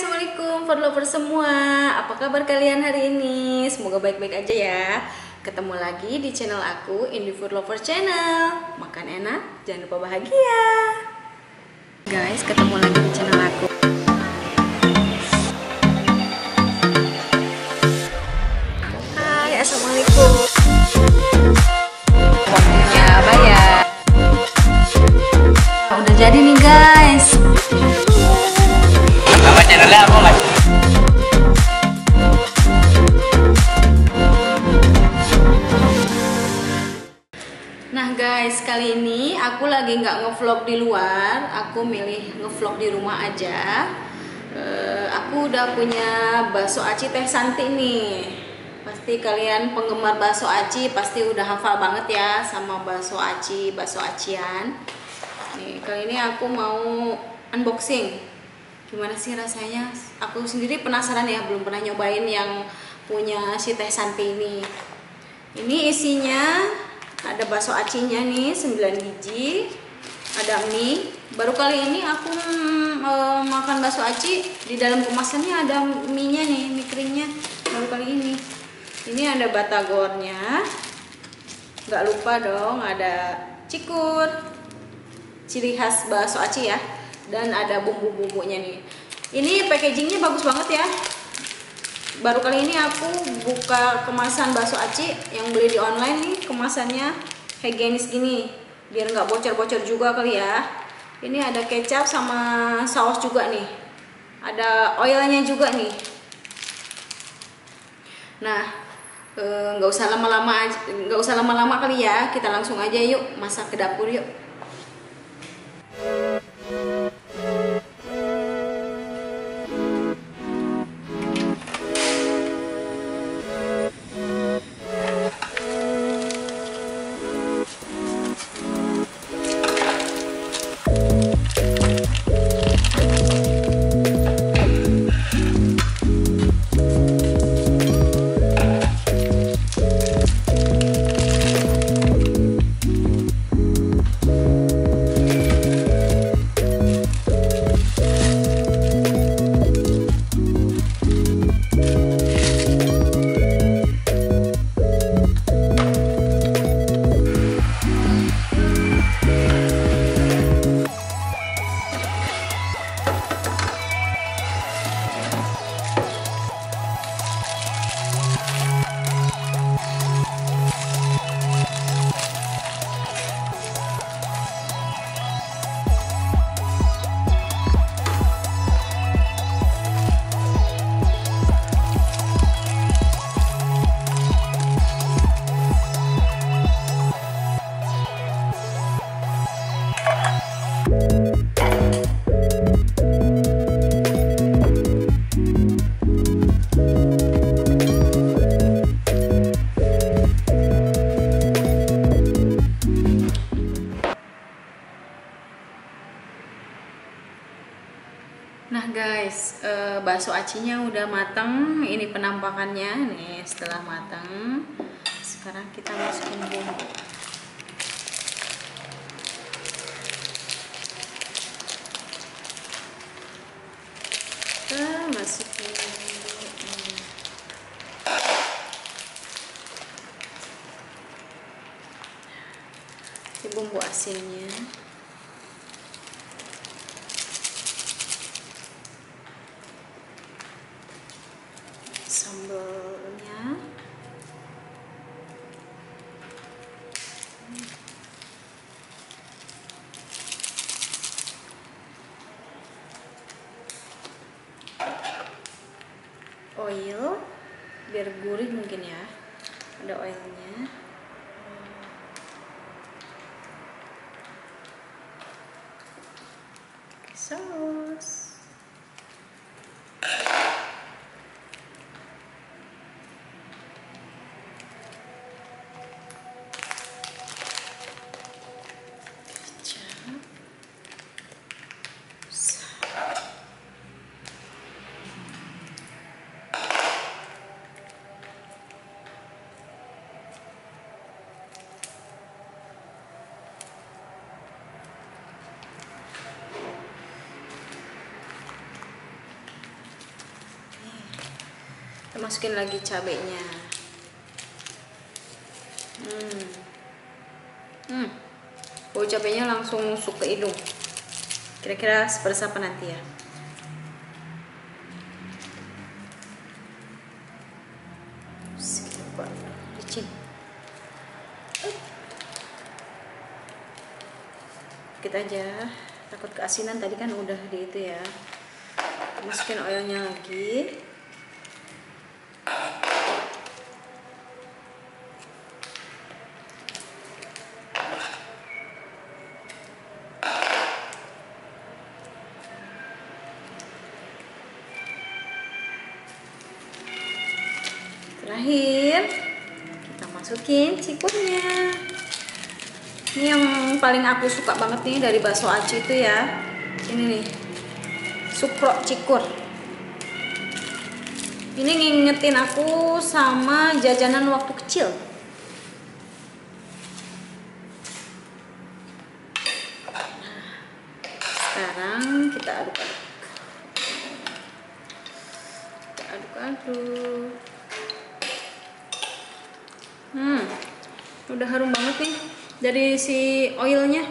Assalamualaikum for lover semua. Apa kabar kalian hari ini? Semoga baik-baik aja ya. Ketemu lagi di channel aku, Indie Food Lover Channel. Makan enak, jangan lupa bahagia. Guys, ketemu lagi di channel aku. Hai, Assalamualaikum. Waktunya bayar. Udah jadi nih guys. Nah guys, kali ini aku lagi nggak ngevlog di luar, aku milih ngevlog di rumah aja. Aku udah punya bakso aci Teh Santi nih. Pasti kalian penggemar bakso aci pasti udah hafal banget ya sama bakso aci, bakso acian. Nih, kali ini aku mau unboxing. Gimana sih rasanya? Aku sendiri penasaran ya, belum pernah nyobain yang punya si Teh Santi ini. Ini isinya ada bakso acinya nih 9 biji, ada mie. Baru kali ini aku makan bakso aci, di dalam kemasannya ada mie-nya nih, mie keringnya. Baru kali ini. Ini ada batagornya. Nggak lupa dong, ada cikur, ciri khas bakso aci ya. Dan ada bumbu-bumbunya nih. Ini packagingnya bagus banget ya. Baru kali ini aku buka kemasan bakso aci yang beli di online nih, kemasannya higienis gini biar nggak bocor-bocor juga kali ya. Ini ada kecap sama saus juga nih, ada oilnya juga nih. Nah, nggak usah lama-lama kali ya, kita langsung aja yuk masak ke dapur yuk. Nah guys, bakso acinya udah mateng. Ini penampakannya nih setelah mateng. Sekarang kita masukin bumbu. Kita masukin bumbu asinnya. Sambalnya, oil biar gurih mungkin ya, ada oilnya. Saus. masukin lagi cabenya. Bau cabenya langsung masuk ke hidung. Kira-kira seperti apa nanti ya? Sedikit licin. Kita aja, takut keasinan, tadi kan udah di itu ya. Masukin oilnya lagi. Terakhir kita masukin cikurnya. Ini yang paling aku suka banget nih dari bakso aci itu ya. Ini nih, suprok cikur. Ini ngingetin aku sama jajanan waktu kecil. Nah, sekarang kita aduk-aduk. Kita aduk-aduk. Udah harum banget nih dari si oilnya.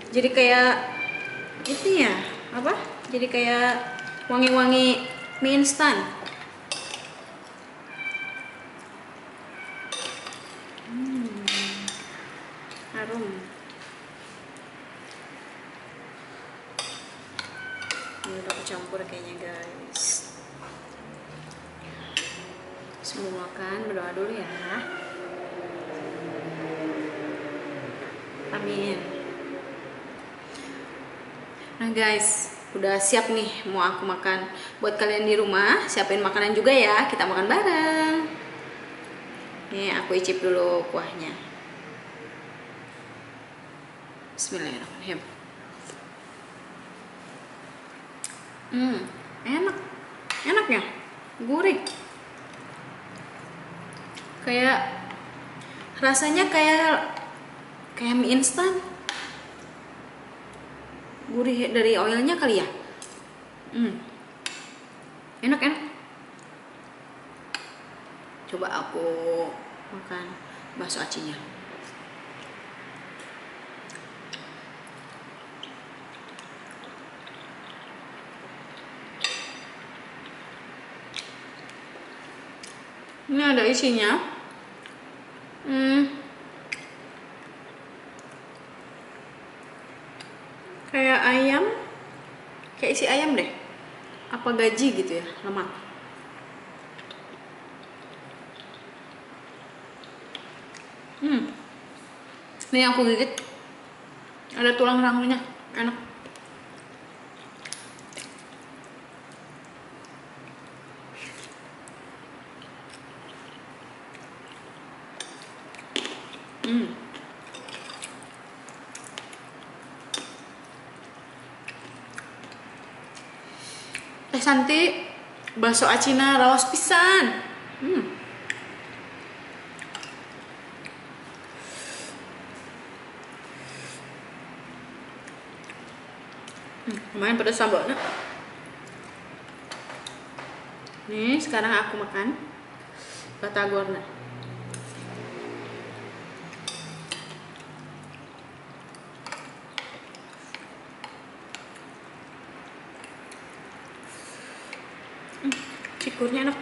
Jadi kayak itu ya, apa? Jadi kayak wangi-wangi mie instan. Harum. Ini udah kecampur kayaknya guys. Semua makan, berdoa dulu ya. Amin. Nah guys, udah siap nih mau aku makan. Buat kalian di rumah, siapin makanan juga ya, kita makan bareng. Nih aku icip dulu kuahnya. Bismillahirrahmanirrahim. Enak ya, gurih. Kayak rasanya kayak mie instan. Gurih dari oilnya kali ya. Enak. Coba aku makan bakso acinya. Ini ada isinya. Kayak ayam, kayak isi ayam deh. Apa gaji gitu ya, lemak. Ini yang aku gigit, ada tulang rangunya, enak. Teh Santi, bakso acina raos pisan. Lumayan pedas sambalnya. Nih sekarang aku makan batagornya. Cikurnya enak.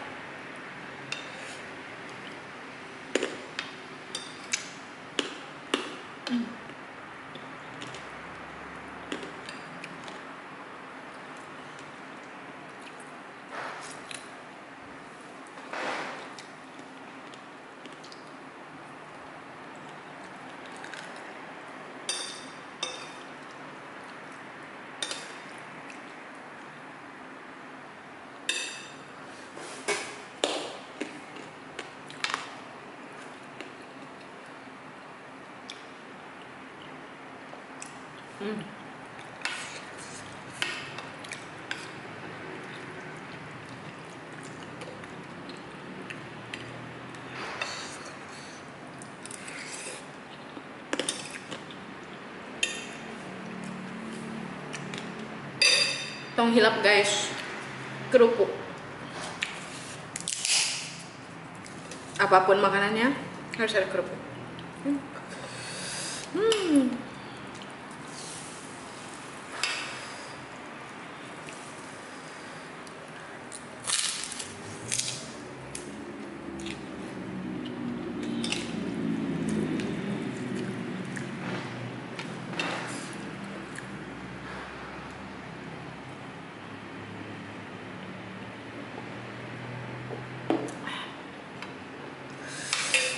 Tong hilap guys, kerupuk. apapun makanannya harus ada kerupuk.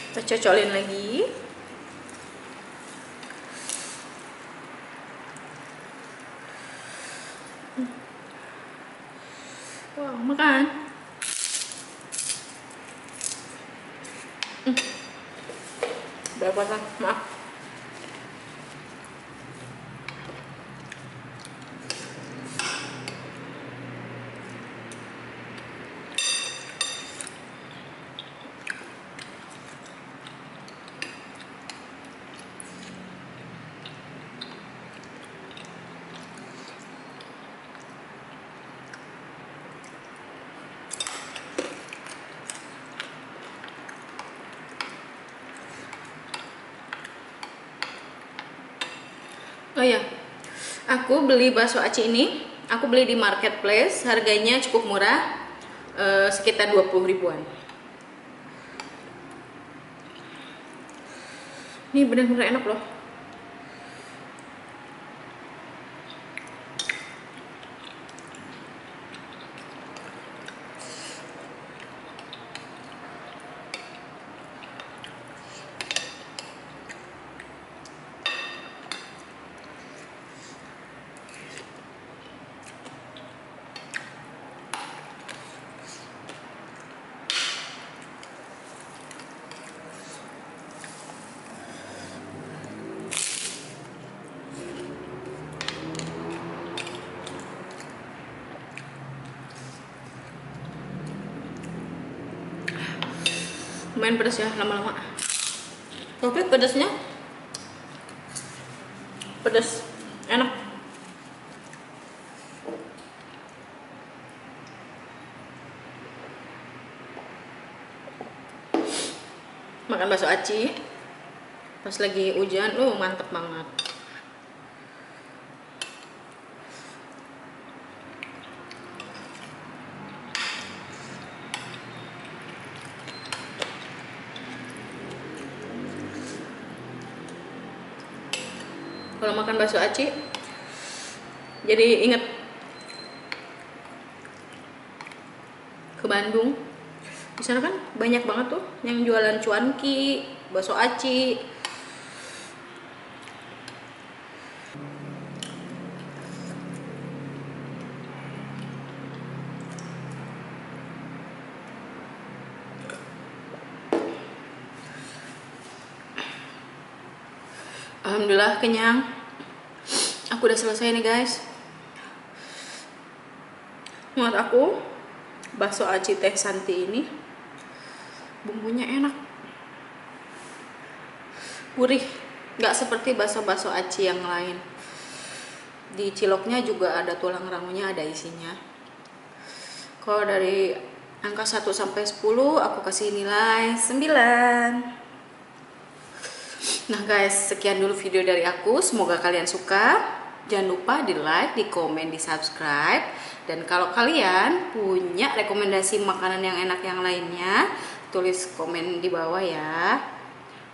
Kita cocolin lagi. Wow, makan. Berapa kan? Maaf. Oh ya, aku beli bakso aci ini, aku beli di marketplace, harganya cukup murah, sekitar 20 ribuan. Ini benar-benar enak loh. Lumayan pedas ya lama-lama. Tapi pedasnya pedas, enak. Makan bakso aci pas lagi hujan, mantep banget. Kalau makan bakso aci jadi inget ke Bandung. Di sana kan banyak banget tuh yang jualan cuanki, bakso aci. Alhamdulillah kenyang. Aku udah selesai nih guys. Menurut aku bakso aci Teh Santi ini bumbunya enak, gurih, nggak seperti bakso-bakso aci yang lain. Di ciloknya juga ada tulang rangunya, ada isinya. Kalau dari angka 1 sampai 10 aku kasih nilai 9. Nah guys, sekian dulu video dari aku. Semoga kalian suka. Jangan lupa di like, di komen, di subscribe. Dan kalau kalian punya rekomendasi makanan yang enak yang lainnya, tulis komen di bawah ya.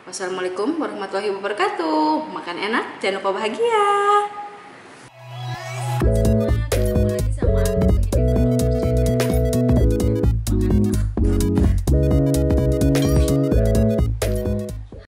Wassalamualaikum warahmatullahi wabarakatuh. Makan enak, jangan lupa bahagia.